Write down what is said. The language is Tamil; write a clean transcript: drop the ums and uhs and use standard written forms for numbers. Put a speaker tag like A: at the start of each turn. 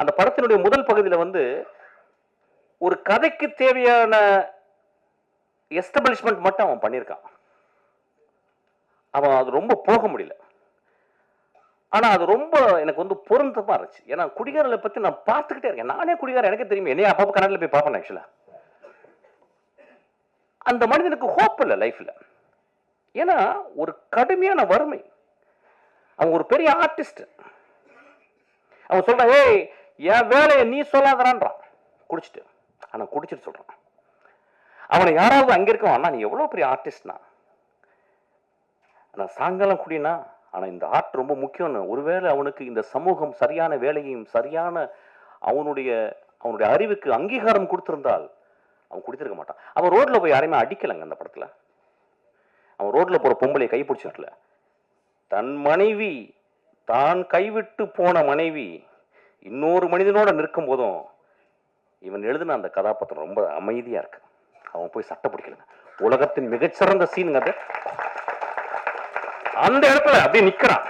A: அந்த படத்தினுடைய முதல் பகுதியில் வந்து ஒரு கதைக்கு தேவையான எஸ்டாப்ளிஷ்மெண்ட் மட்டும் அவன் பண்ணியிருக்கான். அவன் அது ரொம்ப போக முடியல. ஆனா அது ரொம்ப எனக்கு வந்து பொருந்தமா இருந்துச்சு. ஏன்னா குடிகாரர்களை பத்தி நான் பார்த்துக்கிட்டே இருக்கேன். நானே குடிகாரன், எனக்கே தெரியும். என்னைய அப்பப்போ கன்னடில் போய் பார்ப்பேன். ஆக்சுவலா அந்த மனிதனுக்கு ஹோப் இல்லை லைஃப்ல. ஏன்னா ஒரு கடுமையான வறுமை. அவன் ஒரு பெரிய ஆர்டிஸ்ட். அவன் சொல்றான், ஏய் என் வேலையை நீ சொல்லாதறான்றான் குடிச்சிட்டு. ஆனா குடிச்சிட்டு சொல்றான். அவனை யாராவது அங்க இருக்கவன், அண்ணா நீ எவ்வளவு பெரிய ஆர்டிஸ்ட்னா, ஆனா சாயங்காலம் குடினா, ஆனா இந்த ஆர்ட் ரொம்ப முக்கியம்னு. ஒருவேளை அவனுக்கு இந்த சமூகம் சரியான வேலையும் சரியான அவனுடைய அறிவுக்கு அங்கீகாரம் கொடுத்திருந்தால் அவன் குடித்திருக்க மாட்டான். அவன் ரோட்ல போய் யாரையுமே அடிக்கலங்க அந்த படத்துல. அவன் ரோட்ல போற பொம்பளையை கைப்பிடிச்சிருக்கல. தன் மனைவி, தான் கைவிட்டு போன மனைவி இன்னொரு மனிதனோட நிற்கும் போதும் இவன் எழுதின அந்த கதாபாத்திரம் ரொம்ப அமைதியா இருக்கு. அவன் போய் சட்டை பிடிக்கலங்க. உலகத்தின் மிகச்சிறந்த சீனுங்க அது. அந்த இடத்துல அப்படியே நிக்கிறான்.